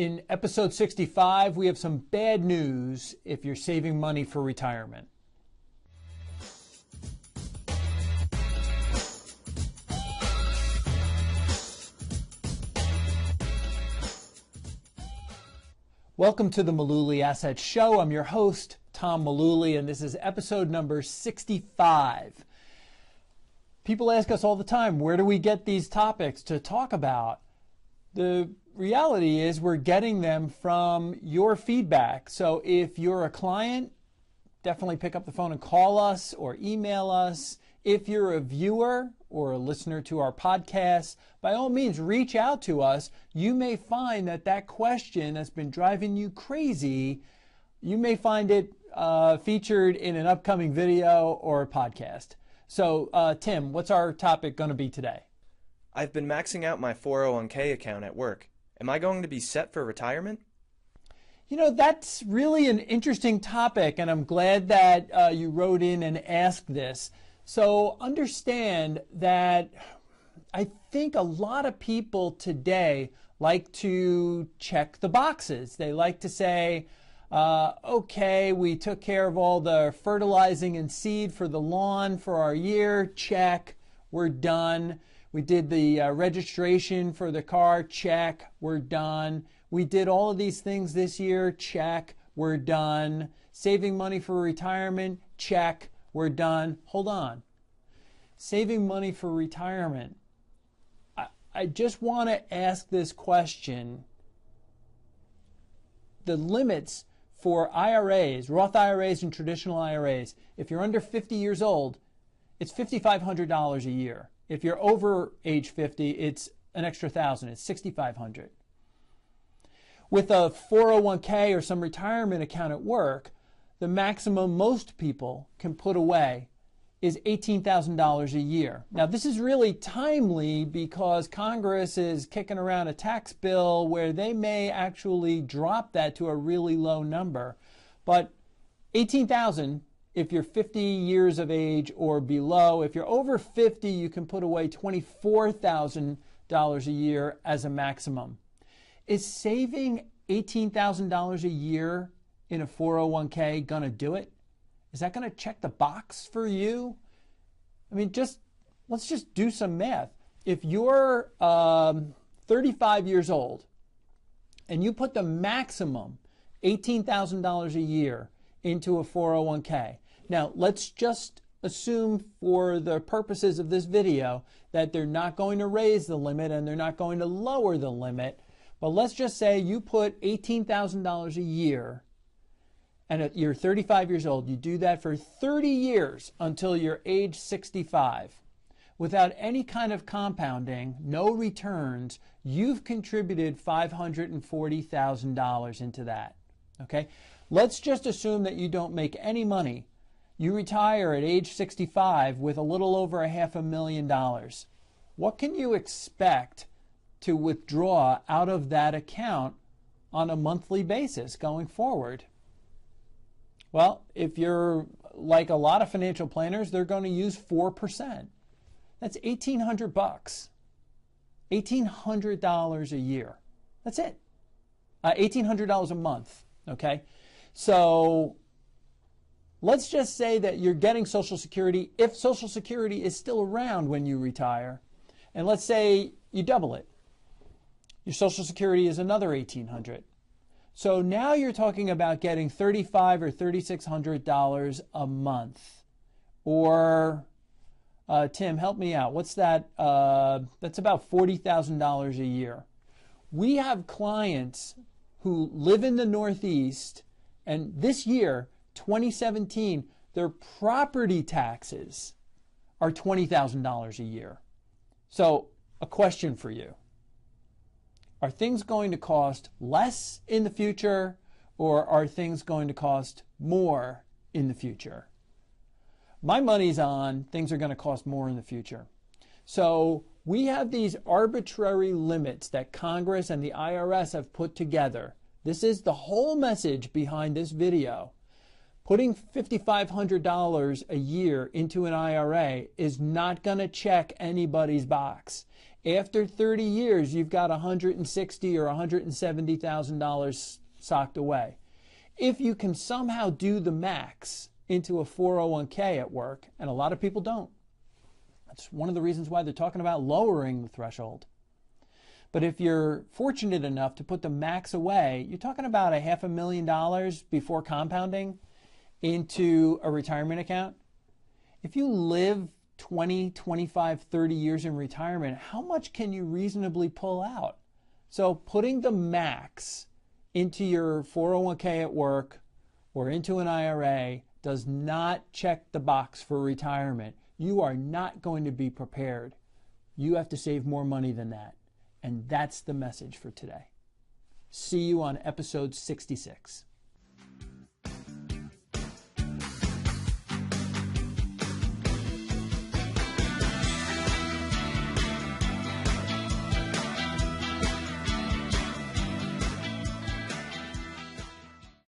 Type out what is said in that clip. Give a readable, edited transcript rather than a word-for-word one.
In episode 65, we have some bad news if you're saving money for retirement. Welcome to the Mullooly Asset Show. I'm your host, Tom Mullooly, and this is episode number 65. People ask us all the time, where do we get these topics to talk about? The reality is we're getting them from your feedback. So if you're a client, definitely pick up the phone and call us or email us. If you're a viewer or a listener to our podcast, by all means, reach out to us. You may find that question that's been driving you crazy, you may find it featured in an upcoming video or podcast. So, Tim, what's our topic going to be today? I've been maxing out my 401k account at work. Am I going to be set for retirement? You know, that's really an interesting topic, and I'm glad that you wrote in and asked this. So understand that I think a lot of people today like to check the boxes. They like to say, okay, we took care of all the fertilizing and seed for the lawn for our year, check, we're done. We did the registration for the car, check, we're done. We did all of these things this year, check, we're done. Saving money for retirement, check, we're done. Hold on. Saving money for retirement. I just want to ask this question. The limits for IRAs, Roth IRAs and traditional IRAs, if you're under 50 years old, it's $5,500 a year. If you're over age 50, it's an extra $1,000. It's $6,500. With a 401k or some retirement account at work, the maximum most people can put away is $18,000 a year. Now, this is really timely because Congress is kicking around a tax bill where they may actually drop that to a really low number. But $18,000 if you're 50 years of age or below. If you're over 50, you can put away $24,000 a year as a maximum. Is saving $18,000 a year in a 401k going to do it? Is that going to check the box for you? I mean, let's just do some math. If you're 35 years old and you put the maximum $18,000 a year into a 401k. Now, let's just assume for the purposes of this video that they're not going to raise the limit and they're not going to lower the limit. But let's just say you put $18,000 a year and you're 35 years old. You do that for 30 years until you're age 65. Without any kind of compounding, no returns, you've contributed $540,000 into that. Okay? Let's just assume that you don't make any money. You retire at age 65 with a little over $500,000. What can you expect to withdraw out of that account on a monthly basis going forward? Well, if you're like a lot of financial planners, they're going to use 4%. That's $1,800. $1,800 a year. That's it. $1,800 a month. Okay? So let's just say that you're getting Social Security if Social Security is still around when you retire. And let's say you double it. Your Social Security is another $1,800. So now you're talking about getting $3,500 or $3,600 a month. Or, Tim, help me out. What's that? That's about $40,000 a year. We have clients who live in the Northeast, and this year, 2017, their property taxes are $20,000 a year. So, a question for you. Are things going to cost less in the future, or are things going to cost more in the future? My money's on things are going to cost more in the future. So we have these arbitrary limits that Congress and the IRS have put together. This is the whole message behind this video. Putting $5,500 a year into an IRA is not going to check anybody's box. After 30 years, you've got $160,000 or $170,000 socked away. If you can somehow do the max into a 401k at work, and a lot of people don't, that's one of the reasons why they're talking about lowering the threshold. But if you're fortunate enough to put the max away, you're talking about $500,000 before compounding into a retirement account. If you live 20, 25, 30 years in retirement, how much can you reasonably pull out? So putting the max into your 401k at work or into an IRA does not check the box for retirement. You are not going to be prepared. You have to save more money than that. And that's the message for today. See you on episode 66.